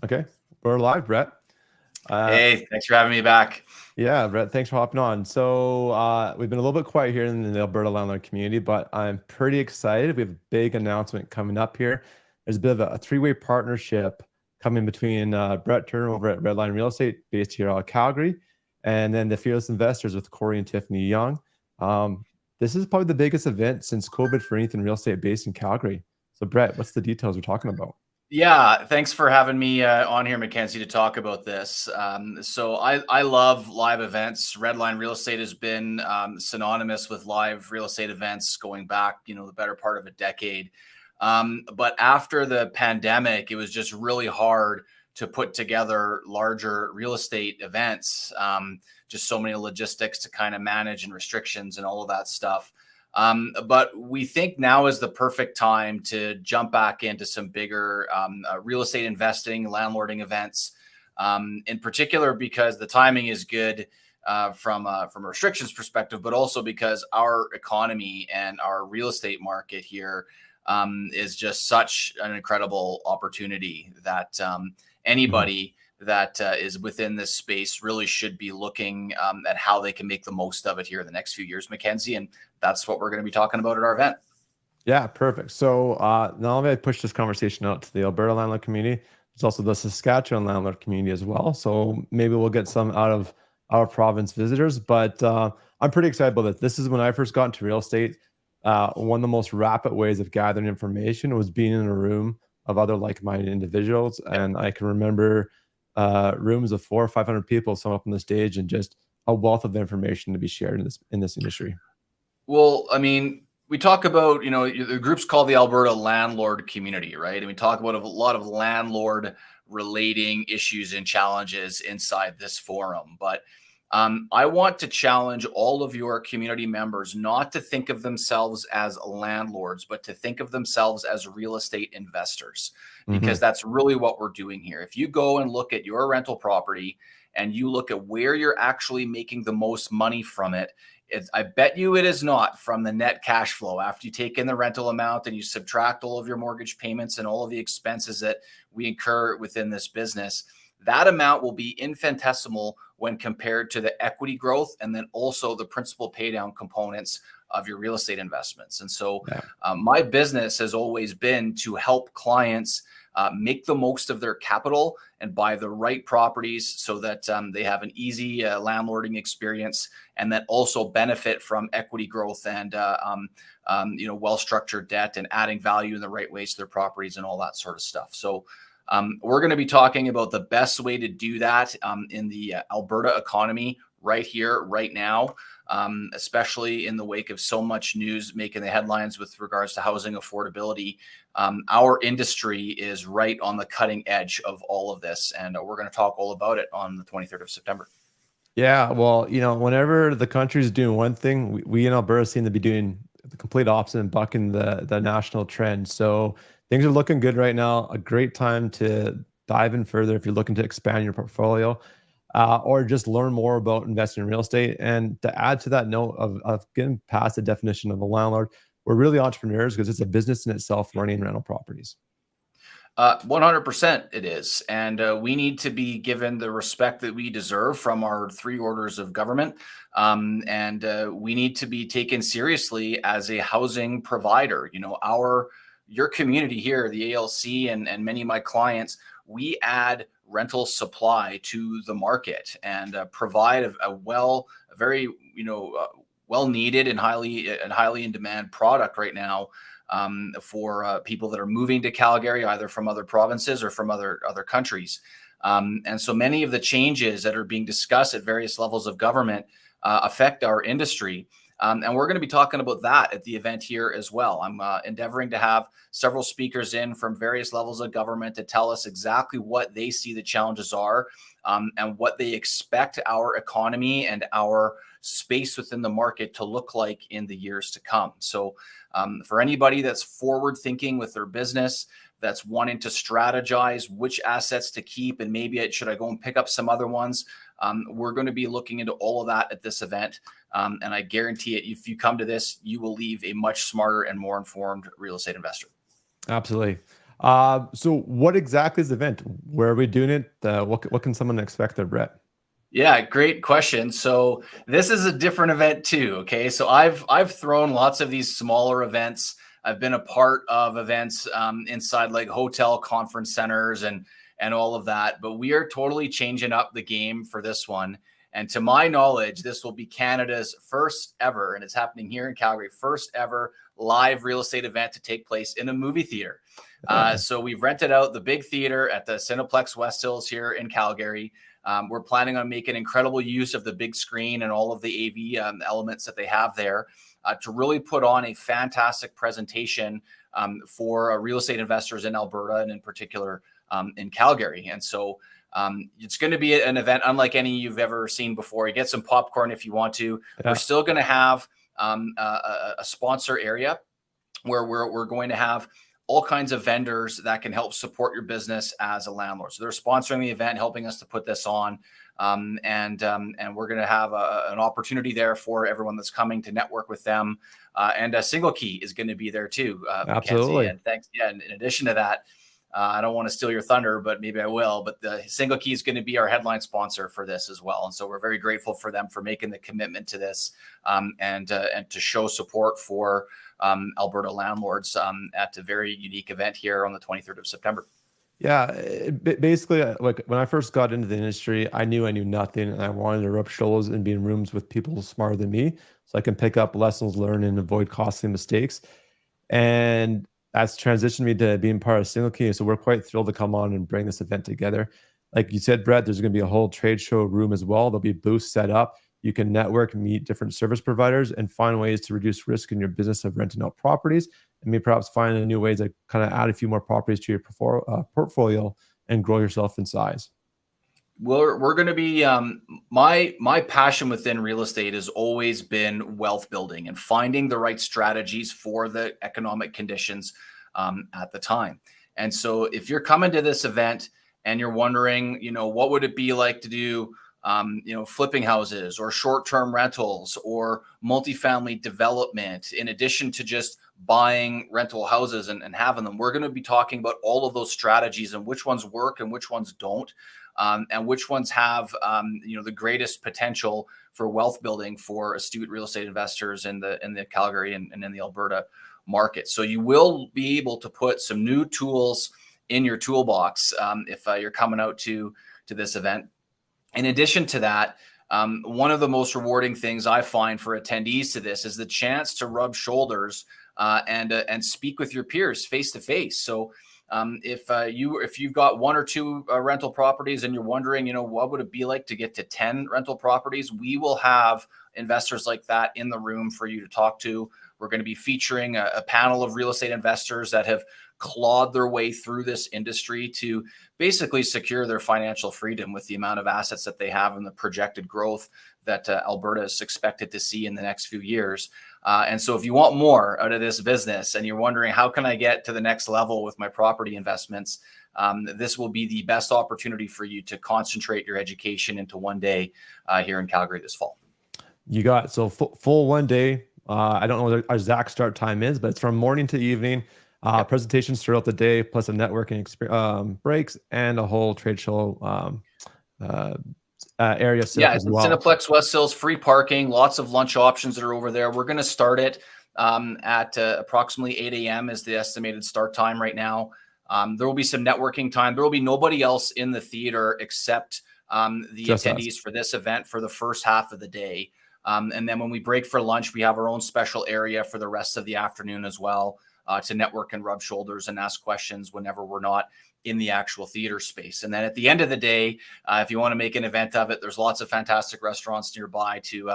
Okay, we're live, Brett. Hey, thanks for having me back. Yeah, Brett, thanks for hopping on. So we've been a little bit quiet here in the Alberta landlord community, but I'm pretty excited. We have a big announcement coming up here. There's a bit of a three-way partnership coming between Brett Turner over at Redline Real Estate, based here out of Calgary, and then the Fearless Investors with Corey and Tiffany Young. This is probably the biggest event since COVID for anything real estate based in Calgary. So, Brett, what's the details we're talking about? Yeah, thanks for having me on here, Mackenzie, to talk about this. So I love live events. Redline Real Estate has been synonymous with live real estate events going back, the better part of a decade. But after the pandemic, it was just really hard to put together larger real estate events. Just so many logistics to kind of manage and restrictions and all of that stuff. But we think now is the perfect time to jump back into some bigger real estate investing, landlording events, in particular because the timing is good from a restrictions perspective, but also because our economy and our real estate market here is just such an incredible opportunity that anybody that is within this space really should be looking at how they can make the most of it here in the next few years, Mackenzie. And that's what we're going to be talking about at our event. Yeah, perfect. So not only I push this conversation out to the Alberta landlord community, there's also the Saskatchewan landlord community as well. So maybe we'll get some out of our province visitors. But I'm pretty excited about it. This is when I first got into real estate. One of the most rapid ways of gathering information was being in a room of other like-minded individuals. And I can remember rooms of 400 or 500 people sum up on the stage and just a wealth of information to be shared in this industry. Well, I mean, we talk about, the group's called the Alberta landlord community, right? And we talk about a lot of landlord relating issues and challenges inside this forum. But I want to challenge all of your community members not to think of themselves as landlords, but to think of themselves as real estate investors, because that's really what we're doing here. If you go and look at your rental property and you look at where you're actually making the most money from it, I bet you it is not from the net cash flow after you take in the rental amount and you subtract all of your mortgage payments and all of the expenses that we incur within this business. That amount will be infinitesimal when compared to the equity growth and then also the principal pay down components of your real estate investments. And so my business has always been to help clients make the most of their capital and buy the right properties so that they have an easy landlording experience and that also benefit from equity growth and well-structured debt and adding value in the right ways to their properties and all that sort of stuff. So we're going to be talking about the best way to do that in the Alberta economy right here, right now, especially in the wake of so much news making the headlines with regards to housing affordability. Our industry is right on the cutting edge of all of this, and we're going to talk all about it on the 23rd of September. Yeah, well, whenever the country is doing one thing, we in Alberta seem to be doing the complete opposite and bucking the national trend. So things are looking good right now. A great time to dive in further if you're looking to expand your portfolio or just learn more about investing in real estate. And to add to that note of getting past the definition of a landlord, we're really entrepreneurs because it's a business in itself running rental properties. 100% it is. And we need to be given the respect that we deserve from our three orders of government. And we need to be taken seriously as a housing provider. Your community here, the ALC and many of my clients, we add rental supply to the market and provide a very well needed and highly in demand product right now for people that are moving to Calgary, either from other provinces or from other countries. And so many of the changes that are being discussed at various levels of government affect our industry. And we're going to be talking about that at the event here as well. I'm endeavoring to have several speakers in from various levels of government to tell us exactly what they see the challenges are and what they expect our economy and our space within the market to look like in the years to come. So for anybody that's forward thinking with their business, that's wanting to strategize which assets to keep and maybe should I go and pick up some other ones, we're going to be looking into all of that at this event. And I guarantee it, if you come to this, you will leave a much smarter and more informed real estate investor. Absolutely. So what exactly is the event? Where are we doing it? What can someone expect there, Brett? Yeah, great question. So this is a different event too. Okay, so I've thrown lots of these smaller events. I've been a part of events inside like hotel conference centers and all of that. But we are totally changing up the game for this one. And to my knowledge, this will be Canada's first ever, and it's happening here in Calgary, first ever live real estate event to take place in a movie theater. So we've rented out the big theater at the Cineplex West Hills here in Calgary. We're planning on making incredible use of the big screen and all of the AV elements that they have there to really put on a fantastic presentation for real estate investors in Alberta and in particular in Calgary. And so it's going to be an event unlike any you've ever seen before. You get some popcorn if you want to. Yeah. We're still going to have a sponsor area where we're going to have all kinds of vendors that can help support your business as a landlord. So they're sponsoring the event, helping us to put this on. And we're going to have an opportunity there for everyone that's coming to network with them. And a Single Key is going to be there too, Absolutely. Mackenzie. And thanks. Yeah. And in addition to that, I don't want to steal your thunder, but maybe I will. But the Single Key is going to be our headline sponsor for this as well. And so we're very grateful for them for making the commitment to this and to show support for Alberta landlords at a very unique event here on the 23rd of September. Yeah, basically, like when I first got into the industry, I knew nothing, and I wanted to rub shoulders and be in rooms with people smarter than me, so I can pick up lessons learned and avoid costly mistakes. And that's transitioned me to being part of Single Key. So we're quite thrilled to come on and bring this event together. Like you said, Brett, there's going to be a whole trade show room as well. There'll be booths set up. You can network, meet different service providers, and find ways to reduce risk in your business of renting out properties. And maybe perhaps find new ways to kind of add a few more properties to your portfolio and grow yourself in size. We're going to be my passion within real estate has always been wealth building and finding the right strategies for the economic conditions at the time. And so if you're coming to this event and you're wondering, what would it be like to do flipping houses or short-term rentals or multifamily development, in addition to just buying rental houses and having them, we're going to be talking about all of those strategies and which ones work and which ones don't, and which ones have the greatest potential for wealth building for astute real estate investors in the Calgary and in the Alberta market. So you will be able to put some new tools in your toolbox if you're coming out to this event. In addition to that, one of the most rewarding things I find for attendees to this is the chance to rub shoulders and speak with your peers face to face. So if you've got one or two rental properties and you're wondering, what would it be like to get to 10 rental properties, we will have investors like that in the room for you to talk to. We're going to be featuring a panel of real estate investors that have clawed their way through this industry to basically secure their financial freedom with the amount of assets that they have and the projected growth that Alberta is expected to see in the next few years. And so if you want more out of this business and you're wondering, how can I get to the next level with my property investments? This will be the best opportunity for you to concentrate your education into one day here in Calgary this fall. You got so full one day. I don't know what our exact start time is, but it's from morning to evening. Presentations throughout the day, plus a networking breaks and a whole trade show area set up as well. Cineplex West Hills, free parking, lots of lunch options that are over there. We're going to start it at approximately 8 a.m. is the estimated start time right now. There will be some networking time. There will be nobody else in the theater except the Just attendees us for this event for the first half of the day. And then when we break for lunch, we have our own special area for the rest of the afternoon as well. To network and rub shoulders and ask questions whenever we're not in the actual theater space. And then at the end of the day, if you want to make an event of it, there's lots of fantastic restaurants nearby to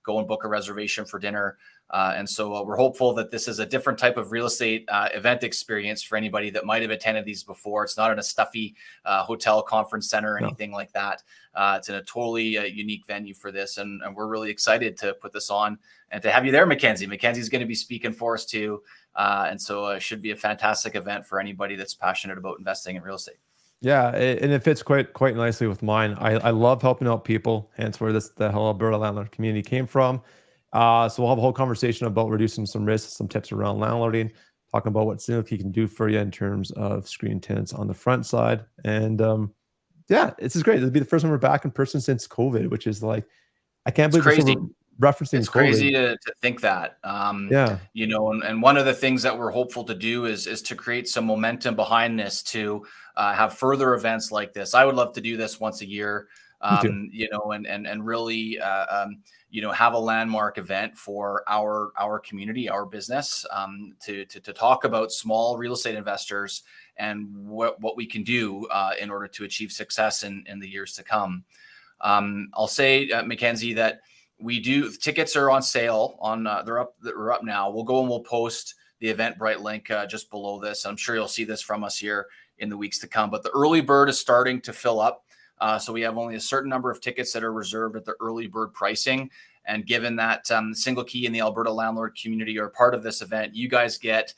go and book a reservation for dinner. And so we're hopeful that this is a different type of real estate event experience for anybody that might have attended these before. It's not in a stuffy hotel conference center or anything like that. It's in a totally unique venue for this. And we're really excited to put this on and to have you there, Mackenzie. Mackenzie's going to be speaking for us too. And so it should be a fantastic event for anybody that's passionate about investing in real estate. Yeah, and it fits quite nicely with mine. I love helping out people, hence where the whole Alberta landlord community came from. So we'll have a whole conversation about reducing some risks, some tips around landlording, talking about what Single Key can do for you in terms of screen tints on the front side. And yeah, this is great. It'll be the first time we're back in person since COVID, which is like, I can't It's believe we're crazy. still referencing It's COVID. crazy to think that. Yeah. You know, and one of the things that we're hopeful to do is to create some momentum behind this to have further events like this. I would love to do this once a year. Me too. You know, and really, you know, have a landmark event for our community, our business, to talk about small real estate investors and what we can do in order to achieve success in the years to come. I'll say, Mackenzie, that we do, tickets are on sale on they're up now. We'll go and we'll post the Eventbrite link just below this. I'm sure you'll see this from us here in the weeks to come, but the early bird is starting to fill up. So we have only a certain number of tickets that are reserved at the early bird pricing. And given that Single Key and the Alberta landlord community are part of this event, you guys get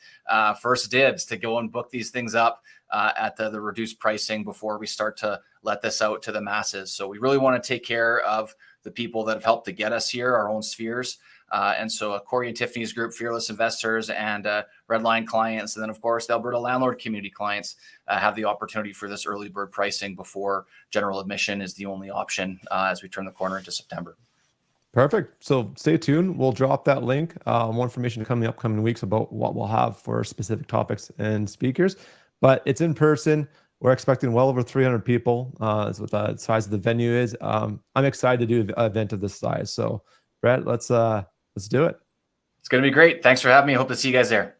first dibs to go and book these things up at the reduced pricing before we start to let this out to the masses. So we really want to take care of the people that have helped to get us here, our own spheres. And so Corey and Tiffany's group, Fearless Investors, and Redline clients, and then of course the Alberta landlord community clients have the opportunity for this early bird pricing before general admission is the only option as we turn the corner into September. Perfect. So stay tuned. We'll drop that link. More information to come in the upcoming weeks about what we'll have for specific topics and speakers. But it's in person. We're expecting well over 300 people. That's what the size of the venue is. I'm excited to do an event of this size. So, Brett, let's do it. It's going to be great. Thanks for having me. Hope to see you guys there.